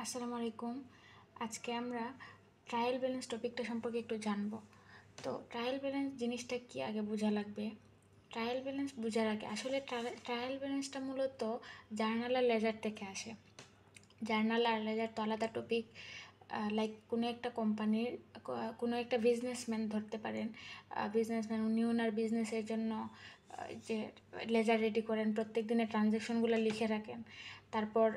আসসালামু আলাইকুম। আজকে আমরা ট্রায়াল ব্যালেন্স টপিকটা সম্পর্কে একটু জানব। তো ট্রায়াল ব্যালেন্স জিনিসটা কি আগে বোঝা লাগবে। ট্রায়াল ব্যালেন্স বোঝার আগে আসলে ট্রায়াল ব্যালেন্সটা মূলত জার্নাল আর লেজার থেকে আসে। জার্নাল আর লেজার তো আলাদা টপিক। লাইক কোনো একটা কোম্পানির কোনো একটা বিজনেসম্যান ধরতে পারেন, বিজনেসম্যান উনি ওনার বিজনেসের জন্য যে লেজার রেডি করেন, প্রত্যেক দিনের ট্রানজ্যাকশনগুলো লিখে রাখেন। তারপর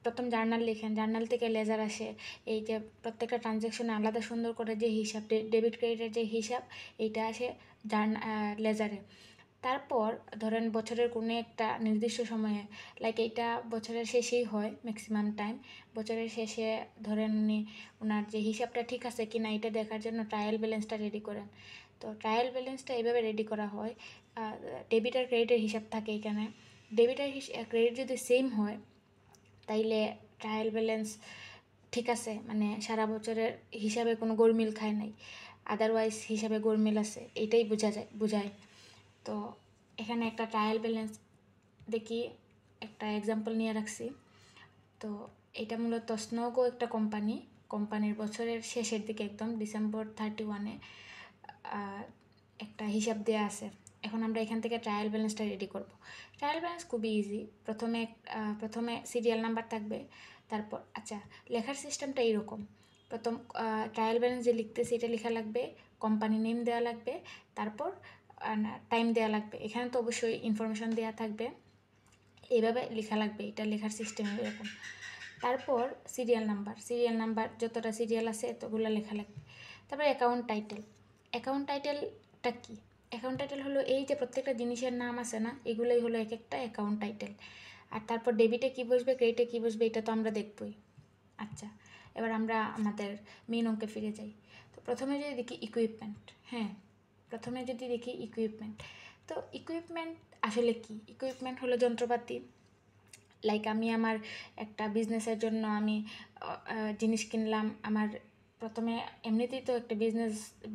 প্রথম জার্নাল লিখেন, জার্নাল থেকে লেজার আসে। এই যে প্রত্যেকটা ট্রানজ্যাকশনে আলাদা সুন্দর করে যে হিসাব, ডেবিট ক্রেডিটের যে হিসাব, এইটা আসে লেজারে। তারপর ধরেন বছরের কোনো একটা নির্দিষ্ট সময়ে, লাইক এইটা বছরের শেষেই হয় ম্যাক্সিমাম টাইম। বছরের শেষে ধরেন উনি ওনার যে হিসাবটা ঠিক আছে কি না এটা দেখার জন্য ট্রায়াল ব্যালেন্সটা রেডি করেন। তো ট্রায়াল ব্যালেন্সটা এইভাবে রেডি করা হয়। ডেবিট আর ক্রেডিটের হিসাব থাকে এখানে। ডেবিট আর ক্রেডিট যদি সেম হয় তাইলে ট্রায়াল ব্যালেন্স ঠিক আছে, মানে সারা বছরের হিসাবে কোনো গোলমিল খায় নাই, আদারওয়াইজ হিসাবে গোলমিল আছে, এইটাই বোঝায়। তো এখানে একটা ট্রায়াল ব্যালেন্স দেখি, একটা এক্সাম্পল নিয়ে রাখছি। তো এটা মূলত স্নোগো একটা কোম্পানির বছরের শেষের দিকে একদম ডিসেম্বর 31 একটা হিসাব দেওয়া আছে। এখন আমরা এখান থেকে ট্রায়াল ব্যালেন্সটা রেডি করব। ট্রায়াল ব্যালেন্স খুবই ইজি। প্রথমে সিরিয়াল নাম্বার থাকবে। তারপর লেখার সিস্টেমটা এইরকম। প্রথম ট্রায়াল ব্যালেন্স যে লিখতেছি এটা লেখা লাগবে, কোম্পানি নেম দেওয়া লাগবে, তারপর টাইম দেওয়া লাগবে। এখানে তো অবশ্যই ইনফরমেশন দেওয়া থাকবে, এইভাবে লেখা লাগবে। এটা লেখার সিস্টেম এরকম। তারপর সিরিয়াল নাম্বার যতটা সিরিয়াল আছে এতগুলো লেখা লাগবে। তারপর অ্যাকাউন্ট টাইটেলটা কি? অ্যাকাউন্ট টাইটেল হলো এই যে প্রত্যেকটা জিনিসের নাম আছে না, এগুলোই হলো এক একটা অ্যাকাউন্ট টাইটেল। আর তারপর ডেবিটে কী বসবে, ক্রেডিটে কী বসবে, এটা তো আমরা দেখবই। এবার আমরা আমাদের মেন অঙ্কে ফিরে যাই। তো প্রথমে যদি দেখি ইকুইপমেন্ট, তো ইকুইপমেন্ট আসলে কি? ইকুইপমেন্ট হলো যন্ত্রপাতি। লাইক আমি আমার একটা বিজনেসের জন্য আমি জিনিস কিনলাম। আমার প্রথমে এমনিতেই তো একটা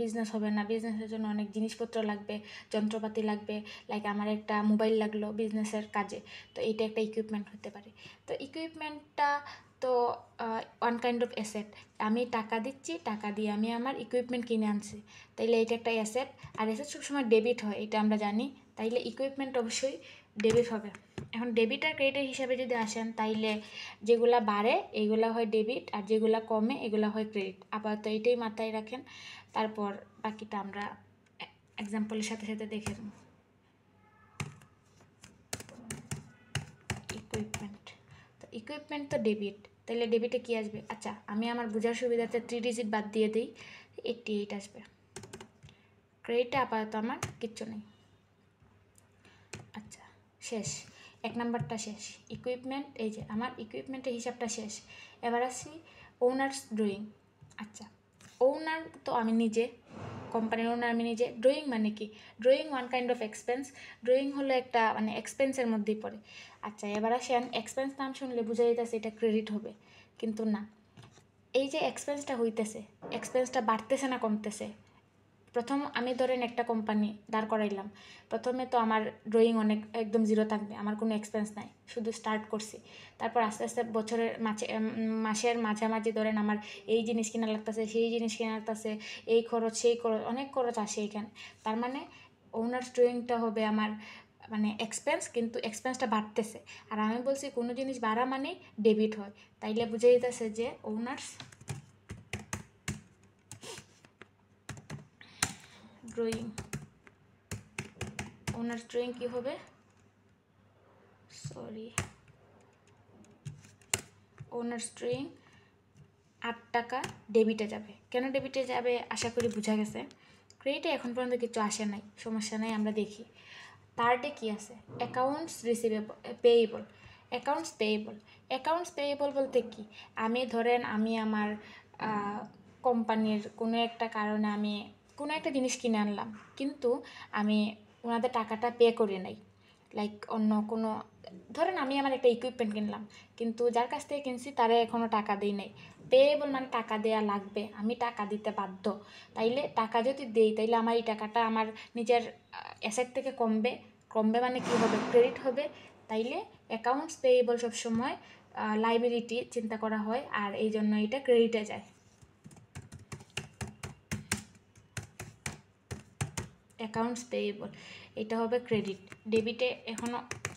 বিজনেস হবে না, বিজনেসের জন্য অনেক জিনিসপত্র লাগবে, যন্ত্রপাতি লাগবে। লাইক আমার একটা মোবাইল লাগলো বিজনেসের কাজে, তো এইটা একটা ইকুইপমেন্ট হতে পারে। তো ইকুইপমেন্টটা তো ওয়ান কাইন্ড অফ অ্যাসেট। আমি টাকা দিচ্ছি, টাকা দিয়ে আমি আমার ইকুইপমেন্ট কিনে আনছি, তাইলে এইটা একটা অ্যাসেট। আর অ্যাসেট সবসময় ডেবিট হয়, এটা আমরা জানি, তাইলে ইকুইপমেন্ট অবশ্যই ডেবিট হবে। এখন ডেবিট আর ক্রেডিটের হিসাবে যদি আসেন, তাইলে যেগুলা বাড়ে এইগুলা হয় ডেবিট, আর যেগুলা কমে এগুলা হয় ক্রেডিট। আপাতত এইটাই মাথায় রাখেন, তারপর বাকিটা আমরা এক্সাম্পলের সাথে সাথে দেখে নেব। ইকুইপমেন্ট তো ডেবিট, তাহলে ডেবিটে কি আসবে? আমি আমার বোঝার সুবিধাতে 3 ডিজিট বাদ দিয়ে দিই, 88 আসবে। ক্রেডিটে আপাতত আমার কিচ্ছু নেই। শেষ, 1 নাম্বারটা শেষ। ইকুইপমেন্ট, এই যে আমার ইকুইপমেন্টের হিসাবটা শেষ। এবার আসি ওনার্স ড্রয়িং। ওনার তো আমি নিজে, কোম্পানির ওনার আমি নিজে। ড্রয়িং মানে কি? Drawing one kind of expense. Drawing হলো একটা মানে এক্সপেন্সের মধ্যেই পড়ে। এবার আসেন, এক্সপেন্স নাম শুনলে বুঝা যেতেছে এটা ক্রেডিট হবে, কিন্তু না। এই যে এক্সপেন্সটা হইতেছে, এক্সপেন্সটা বাড়তেছে না কমতেছে? প্রথম আমি ধরেন একটা কোম্পানি দাঁড় করাইলাম, প্রথমে তো আমার ড্রয়িং একদম জিরো থাকবে, আমার কোনো এক্সপেন্স নাই, শুধু স্টার্ট করছি। তারপর আস্তে আস্তে বছরের মাসের মাঝামাঝি ধরেন আমার এই জিনিস কিনা লাগতেছে, সেই জিনিস কিনা লাগতেছে, এই খরচ সেই খরচ, অনেক খরচ আসে এখানে। তার মানে ওনার্স ড্রয়িংটা হবে আমার মানে এক্সপেন্স, কিন্তু এক্সপেন্সটা বাড়তেছে। আর আমি বলছি কোনো জিনিস বাড়া মানে ডেবিট হয়, তাইলে বুঝে যেতেছে যে ওনার্স ড্রয়িং কি হবে? ওনার্স ড্রয়িং 8 টাকা ডেবিটে যাবে। কেন ডেবিটে যাবে আশা করি বোঝা গেছে। ক্রেডিটে এখন পর্যন্ত কিছু আসে নাই, সমস্যা নাই, আমরা দেখি। থার্ডে কি আছে? Accounts payable. অ্যাকাউন্টস পেয়েবল বলতে কি? আমি ধরেন আমি আমার কোম্পানির কোনো একটা কারণে আমি কোনো একটা জিনিস কিনে আনলাম, কিন্তু আমি ওনাদের টাকাটা পে করে নাই। লাইক অন্য কোনো, ধরেন আমি আমার একটা ইকুইপমেন্ট কিনলাম, কিন্তু যার কাছ থেকে কিনছি তারা এখনও টাকা দেই নাই। পেয়েবল মানে টাকা দেয়া লাগবে, আমি টাকা দিতে বাধ্য। তাইলে টাকা যদি দেই, তাইলে আমার এই টাকাটা আমার নিজের অ্যাসেট থেকে কমবে মানে কি হবে? ক্রেডিট হবে। তাইলে অ্যাকাউন্টস পেয়েবল সবসময় লাইবিলিটি চিন্তা করা হয়, আর এই জন্য এটা ক্রেডিটে যায়। অ্যাকাউন্টস পেয়েবল এটা হবে ক্রেডিট। ডেবিটে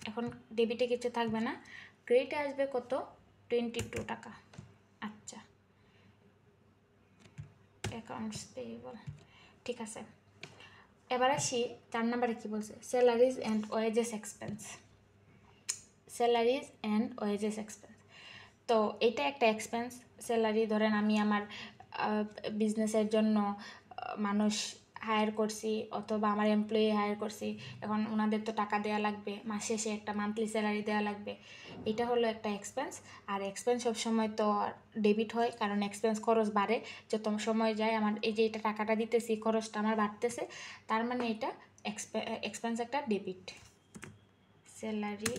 এখন ডেবিটে কিছু থাকবে না, ক্রেডিটে আসবে কত, 22 টাকা। আচ্ছা, অ্যাকাউন্টস পেয়েবল ঠিক আছে। এবার আসি 4 নম্বরে কী বলছে, salaries and wages expense. Salaries and wages expense, তো এটা একটা এক্সপেন্স। স্যালারি ধরেন আমি আমার বিজনেসের জন্য মানুষ হায়ার করছি অথবা আমার এমপ্লয়ি হায়ার করছি, এখন ওনাদের তো টাকা দেওয়া লাগবে, মাস শেষে একটা মান্থলি স্যালারি দেওয়া লাগবে, এটা হলো একটা এক্সপেন্স। আর এক্সপেন্স সবসময় তো ডেবিট হয়, কারণ এক্সপেন্স খরচ বাড়ে যত সময় যায়। আমার এই যে এটা টাকাটা দিতেছি, খরচটা আমার বাড়তেছে, তার মানে এটা এক্সপেন্স একটা debit. Salary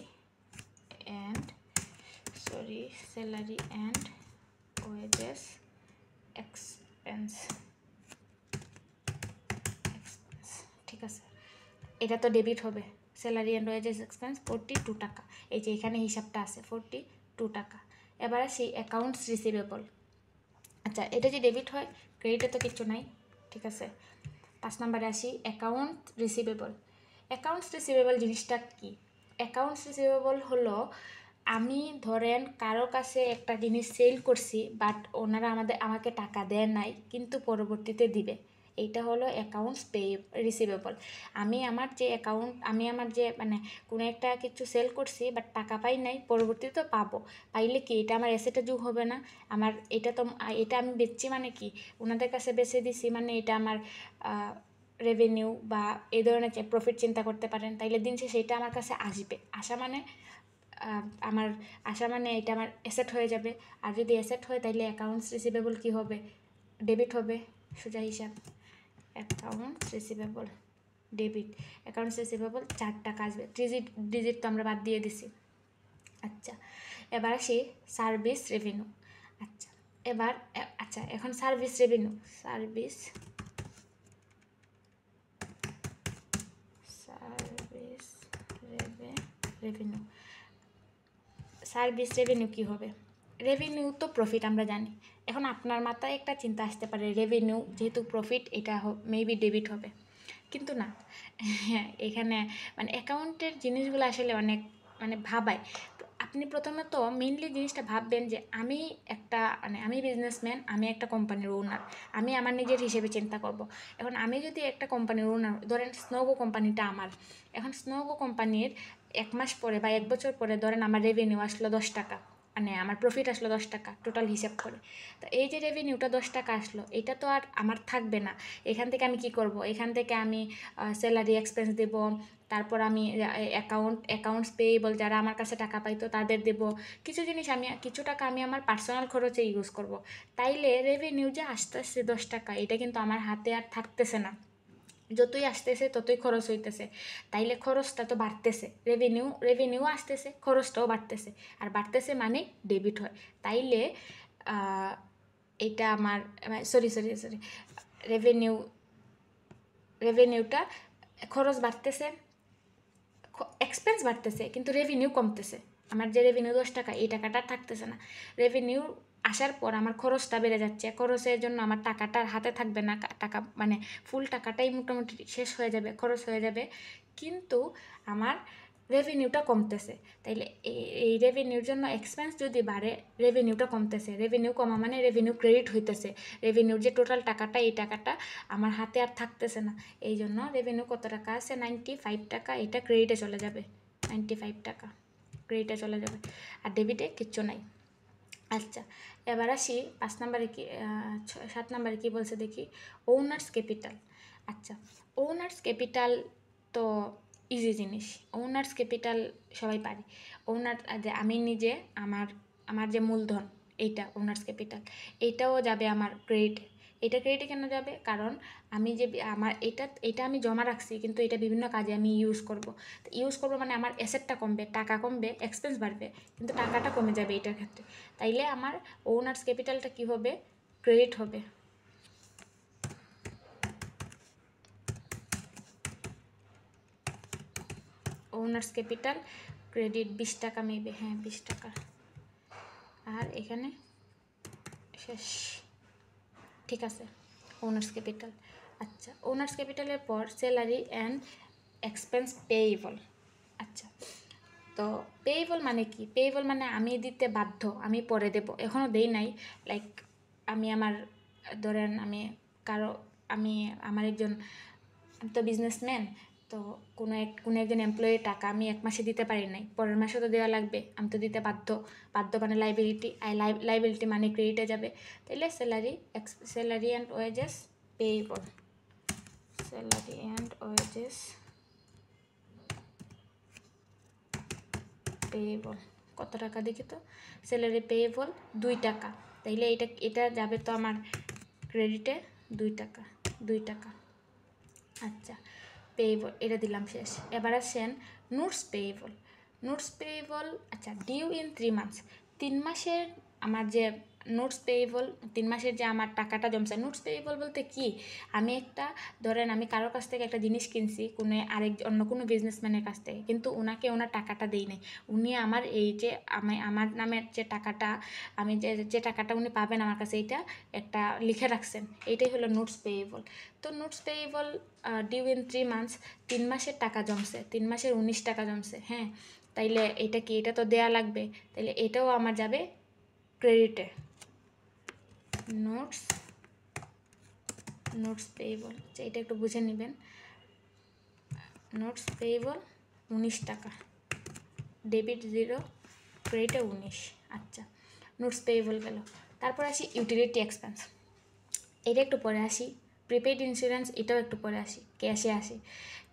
and salary and wages expense, ঠিক আছে। এটা তো ডেবিট হবে, স্যালারি অ্যান্ড ওয়েজেস এক্সপেন্স 42 টাকা, এই যে এখানে হিসাবটা আছে 42 টাকা। এবার আসি অ্যাকাউন্টস রিসিভেবল। আচ্ছা, এটা যে ডেবিট হয়, ক্রেডিটে তো কিছু নাই, ঠিক আছে। 5 নম্বরে আসি অ্যাকাউন্ট রিসিভেবল। অ্যাকাউন্টস রিসিভেবল জিনিসটা কি? অ্যাকাউন্টস রিসিভেবল হলো আমি ধরেন কারো কাছে একটা জিনিস সেল করছি, বাট ওনারা আমাকে টাকা দেয় নাই, কিন্তু পরবর্তীতে দিবে, এইটা হলো অ্যাকাউন্টস রিসিভেবল। আমি আমার যে মানে কোনো একটা কিছু সেল করছি বাট টাকা পাই নাই, পরবর্তীতে পাবো, পাইলে কি এটা আমার অ্যাসেটে যোগ হবে না? এটা আমি বেচছি মানে কি, ওনাদের কাছে বেচে দিছি মানে এটা আমার রেভিনিউ বা এই ধরনের প্রফিট চিন্তা করতে পারেন। তাইলে দিন শেষে এটা আমার কাছে আসবে, আসা মানে এটা আমার অ্যাসেট হয়ে যাবে। আর যদি অ্যাসেট হয় তাইলে অ্যাকাউন্টস রিসিভেবল কী হবে, ডেবিট হবে, সোজা হিসাব। Accounts receivable debit, accounts receivable 4 টাকা আসবে, ডিজিট তো আমরা বাদ দিয়ে দিছি। আচ্ছা, এবার আসি সার্ভিস রেভিনিউ। এখন সার্ভিস রেভিনিউ সার্ভিস রেভিনিউ কী হবে? রেভিনিউ তো প্রফিট আমরা জানি। এখন আপনার মাথায় একটা চিন্তা আসতে পারে, রেভিনিউ যেহেতু প্রফিট, এটা মেবি ডেবিট হবে, কিন্তু না। হ্যাঁ, এখানে মানে অ্যাকাউন্টের জিনিসগুলো আসলে অনেক ভাবায়। আপনি প্রথমে তো মেইনলি জিনিসটা ভাববেন যে আমি বিজনেসম্যান, আমি একটা কোম্পানির ওনার, আমি আমার নিজের হিসেবে চিন্তা করব। এখন আমি যদি একটা কোম্পানির ওনার, ধরেন স্নোগো কোম্পানিটা আমার, এখন স্নোগো কোম্পানির 1 মাস পরে বা 1 বছর পরে ধরেন আমার রেভিনিউ আসলো 10 টাকা, আমার প্রফিট আসলো 10 টাকা টোটাল হিসাব করে। তো এই যে রেভিনিউটা 10 টাকা আসলো, এটা তো আর আমার থাকবে না। এখান থেকে আমি কি করব? এখান থেকে আমি স্যালারি এক্সপেন্স দেব, তারপর আমি অ্যাকাউন্টস পেয়েবল যারা আমার কাছে টাকা পাইতো তাদের দেব, কিছু টাকা আমি আমার পার্সোনাল খরচে ইউজ করব। তাইলে রেভিনিউ যে আসতেছে 10 টাকা, এটা কিন্তু আমার হাতে আর থাকতেছে না, যতই আসতেছে ততই খরচ হইতেছে। তাইলে খরচটা তো বাড়তেছে, রেভিনিউ আসতেছে, খরচটাও বাড়তেছে, আর বাড়তেছে মানে ডেবিট হয়। তাইলে এটা আমার সরি রেভিনিউটা, খরচ বাড়তেছে, এক্সপেন্স বাড়তেছে, কিন্তু রেভিনিউ কমতেছে। আমার যে রেভিনিউ 10 টাকা, এই টাকাটা থাকতেছে না। রেভিনিউ আসার পর আমার খরচটা বেড়ে যাচ্ছে, খরচের জন্য আমার টাকাটা হাতে থাকবে না, ফুল টাকাটাই মোটামুটি শেষ হয়ে যাবে, খরচ হয়ে যাবে, কিন্তু আমার রেভিনিউটা কমতেছে। তাইলে এই রেভিনিউর জন্য এক্সপেন্স যদি বাড়ে, রেভিনিউটা কমতেছে, রেভিনিউ কমা মানে রেভিনিউ ক্রেডিট হইতেছে, রেভিনিউর যে টোটাল টাকাটা, এই টাকাটা আমার হাতে আর থাকতেছে না। এই জন্য রেভিনিউ কত টাকা আছে, 95 টাকা, এটা ক্রেডিটে চলে যাবে, 95 টাকা ক্রেডিটে চলে যাবে, আর ডেবিটে কিচ্ছু নাই। আচ্ছা, এবার আসি 7 নম্বরে কী বলছে দেখি, ওনার্স ক্যাপিটাল। আচ্ছা, ওনার্স ক্যাপিটাল তো ইজি জিনিস, ওনার্স ক্যাপিটাল সবাই পারি। আমি নিজে আমার যে মূলধন, এইটা ওনার্স ক্যাপিটাল, এইটাও যাবে আমার ক্রেডিটে। এটা ক্রেডিটে কেন যাবে? কারণ এটা আমি জমা রাখছি, কিন্তু এটা বিভিন্ন কাজে আমি ইউজ করব মানে আমার অ্যাসেটটা কমবে, টাকা কমবে, এক্সপেন্স বাড়বে, কিন্তু টাকাটা কমে যাবে এটার ক্ষেত্রে। তাইলে আমার ওনার্স ক্যাপিটালটা কী হবে, ক্রেডিট হবে। ওনার্স ক্যাপিটাল ক্রেডিট 20 টাকা মেবি, হ্যাঁ 20 টাকা। আর এখানে শেষ, ঠিক আছে। Owners capital. আচ্ছা, ওনার্স ক্যাপিটালের পর স্যালারি অ্যান্ড এক্সপেন্স পেয়েবল। আচ্ছা, তো পেয়েবল মানে কি? পেয়েবল মানে আমি দিতে বাধ্য, আমি পরে দেব, এখনও দেই নাই। লাইক আমি আমার ধরেন আমি আমার একজন, আমি তো বিজনেসম্যান, তো কোনো একজন এমপ্লয়ির টাকা আমি এক মাসে দিতে পারি নাই, পরের মাসে তো দেওয়া লাগবে, আমি তো দিতে বাধ্য। বাধ্য মানে লাইবিলিটি, লাইবিলিটি মানে ক্রেডিটে যাবে। তাইলে salary and wages payable. Salary and wages payable কত টাকা দেখি তো? স্যালারি পেয়েবল 2 টাকা। তাইলে এটা যাবে তো আমার ক্রেডিটে 2 টাকা, 2 টাকা। আচ্ছা, পেয়েবল এটা দিলাম, শেষ। এবার আসেন নোটস পেয়েবল। নোটস পেয়েবল, আচ্ছা, ডিউ ইন 3 মান্থস। 3 মাসের আমার যে নোটস পেয়েবল, 3 মাসের যে আমার টাকাটা জমছে। নোটস পেয়েবল বলতে কি, আমি ধরেন আমি কারোর কাছ থেকে একটা জিনিস কিনছি, অন্য কোনো বিজনেসম্যানের কাছ থেকে, কিন্তু ওনাকে ওনার টাকাটা দেই নাই। উনি আমার এই যে আমার নামের যে টাকাটা, আমি যে টাকাটা উনি পাবেন আমার কাছে, এইটা একটা লিখে রাখছেন, এইটাই হলো নোটস পেয়েবল। তো notes payable due in 3 months, 3 মাসের টাকা জমছে, 3 মাসের 19 টাকা জমছে। হ্যাঁ, তাইলে এটা কি, এটা তো দেয়া লাগবে, তাইলে এটাও আমার যাবে ক্রেডিটে। নোটস পেয়েবল, আচ্ছা এটা একটু বুঝে নেবেন। নোটস পেয়েবল 19 টাকা, ডেবিট 0, ক্রেডিটে 19। আচ্ছা, নোটস পেয়েবল গেল। তারপর আসি ইউটিলিটি এক্সপেন্স, এটা একটু পরে আসি। প্রিপেইড ইন্স্যুরেন্স, এটাও একটু পরে আসি। ক্যাশে আসি।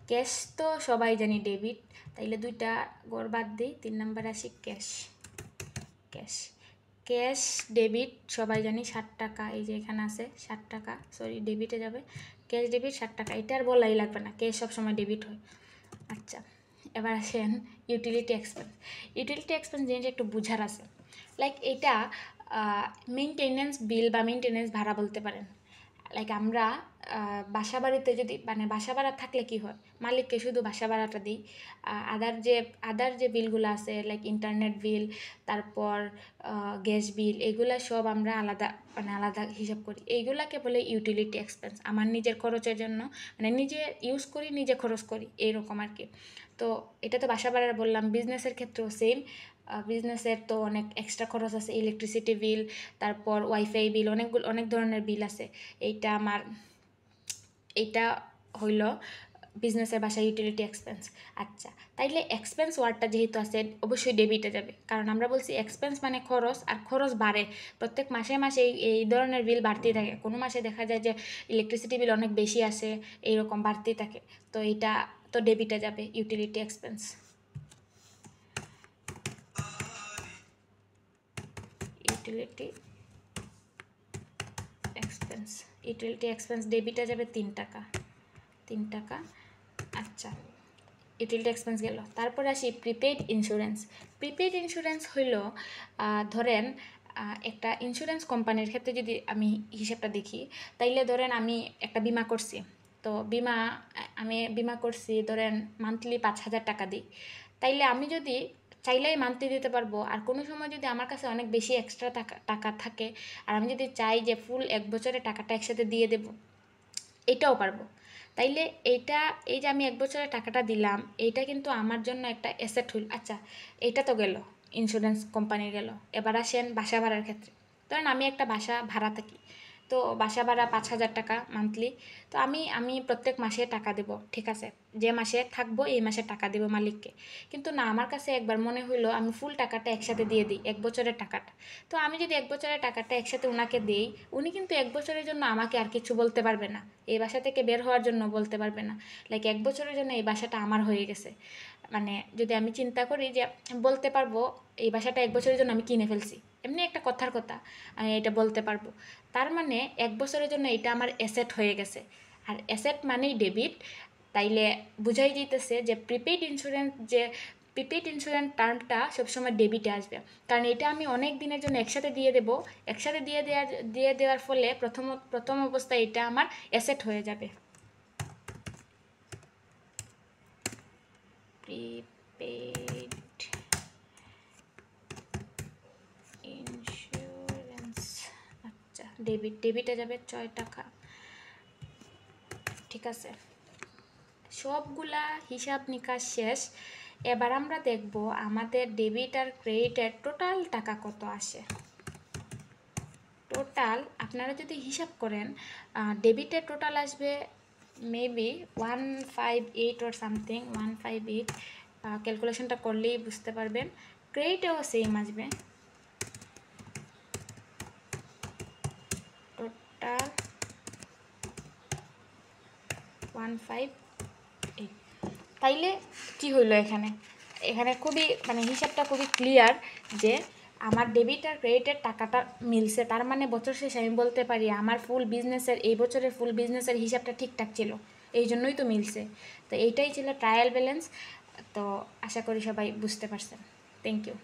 ক্যাশ তো সবাই জানি ডেবিট, তাইলে 2টা গড় বাদ দিই। 3 নাম্বার আসি ক্যাশ। ক্যাশ ডেবিট সবাই জানি 60 টাকা, এই যে এখানে আছে 60 টাকা, সরি ডেবিটে যাবে। ক্যাশ ডেবিট 60 টাকা, এটা আর বলাই লাগবে না, ক্যাশ সবসময় ডেবিট হয়। আচ্ছা, এবার আসেন ইউটিলিটি এক্সপেন্স। ইউটিলিটি এক্সপেন্স জিনিসটা একটু বুঝার আছে। লাইক এটা মেনটেনেন্স বিল বা মেনটেনেন্স ভাড়া বলতে পারেন। লাইক আমরা বাসা বাড়িতে যদি মানে বাসা ভাড়া থাকলে কি হয়, মালিককে শুধু বাসা ভাড়াটা দিই, আদার যে বিলগুলো আছে লাইক ইন্টারনেট বিল, তারপর গ্যাস বিল, এগুলা সব আমরা আলাদা হিসাব করি। এইগুলাকে বলে ইউটিলিটি এক্সপেন্স। আমার নিজের খরচের জন্য, মানে নিজে ইউজ করি, নিজে খরচ করি, এইরকম আর কি। তো এটা তো বাসা ভাড়ার বললাম। বিজনেসের ক্ষেত্রেও সেম। বিজনেসের তো অনেক এক্সট্রা খরচ আছে, ইলেকট্রিসিটি বিল, তারপর ওয়াইফাই বিল, অনেক ধরনের বিল আছে। এইটা হইল বিজনেসের বাসায় ইউটিলিটি এক্সপেন্স। আচ্ছা, তাইলে এক্সপেন্স ওয়ার্ডটা যেহেতু আছে, অবশ্যই ডেবিটে যাবে, কারণ আমরা বলছি এক্সপেন্স মানে খরচ, আর খরচ বাড়ে প্রত্যেক মাসে এই ধরনের বিল বাড়তেই থাকে। কোনো মাসে দেখা যায় যে ইলেকট্রিসিটি বিল অনেক বেশি আসে, এইরকম বাড়তেই থাকে, তো এটা তো ডেবিটে যাবে ইউটিলিটি এক্সপেন্স। ইউটিলিটি এক্সপেন্স ডেবিটে যাবে 3 টাকা। আচ্ছা, ইউটিলিটি এক্সপেন্স গেল। তারপর আসি প্রিপেইড ইন্স্যুরেন্স হইল, ধরেন একটা ইন্স্যুরেন্স কোম্পানির ক্ষেত্রে যদি আমি হিসাবটা দেখি, তাইলে ধরেন আমি একটা বিমা করছি, তো আমি বিমা করছি ধরেন মান্থলি 5,000 টাকা দিই। তাইলে আমি যদি চাইলেই মান্থলি দিতে পারবো, আর কোনো সময় যদি আমার কাছে অনেক বেশি এক্সট্রা টাকা থাকে, আর আমি যদি চাই যে ফুল 1 বছরের টাকাটা একসাথে দিয়ে দেব, এটাও পারবো। তাইলে এই যে আমি 1 বছরের টাকাটা দিলাম, এইটা কিন্তু আমার জন্য একটা অ্যাসেট হইল। আচ্ছা, এটা তো গেল ইন্স্যুরেন্স কোম্পানির গেল। এবার আসেন বাসা ভাড়ার ক্ষেত্রে। ধরেন আমি একটা বাসা ভাড়া থাকি, তো বাসা ভাড়া 5,000 টাকা মান্থলি। তো আমি প্রত্যেক মাসে টাকা দেব, ঠিক আছে, যে মাসে থাকবো এই মাসে টাকা দেব মালিককে। কিন্তু না, আমার কাছে একবার মনে হইলো আমি ফুল টাকাটা একসাথে দিয়ে দিই, 1 বছরের টাকাটা। তো আমি যদি 1 বছরের টাকাটা একসাথে ওনাকে দিই, উনি কিন্তু 1 বছরের জন্য আমাকে আর কিছু বলতে পারবে না, এই বাসা থেকে বের হওয়ার জন্য বলতে পারবে না। লাইক 1 বছরের জন্য এই বাসাটা আমার হয়ে গেছে। মানে যদি আমি চিন্তা করি যে বলতে পারবো এই বাসাটা 1 বছরের জন্য আমি কিনে ফেলছি, এমনি একটা কথার কথা, আমি এটা বলতে পারবো। তার মানে 1 বছরের জন্য এটা আমার অ্যাসেট হয়ে গেছে, আর অ্যাসেট মানেই ডেবিট। তাইলে বুঝাই যাইতেছে যে প্রিপেইড ইন্স্যুরেন্স টার্মটা সবসময় ডেবিটে আসবে, কারণ এটা আমি অনেক দিনের জন্য একসাথে দিয়ে দেবো। একসাথে দিয়ে দেওয়ার ফলে প্রথম অবস্থায় এটা আমার অ্যাসেট হয়ে যাবে। প্রিপেইড ইন্স্যুরেন্স ডেবিটে যাবে 6 টাকা। ঠিক আছে, সবগুলা হিসাব নিকাশ শেষ। এবার আমরা দেখব আমাদের ডেবিট আর ক্রেডিটের টোটাল টাকা কত আসে। টোটাল আপনারা যদি হিসাব করেন, ডেবিটের টোটাল আসবে মেবি 158 or সামথিং, 158। ক্যালকুলেশনটা করলেই বুঝতে পারবেন। ক্রেডিটেও সেম আসবে, টোটাল 158। তাইলে কি হইলো এখানে? এখানে খুবই মানে হিসাবটা খুবই ক্লিয়ার যে আমার ডেবিট আর ক্রেডিটের টাকাটা মিলছে। তার মানে বছর শেষে আমি বলতে পারি আমার ফুল বিজনেসের, এই বছরের ফুল বিজনেসের হিসাবটা ঠিকঠাক ছিল, এই জন্যই তো মিলছে। তো এইটাই ছিল ট্রায়াল ব্যালেন্স। তো আশা করি সবাই বুঝতে পারছেন। Thank you.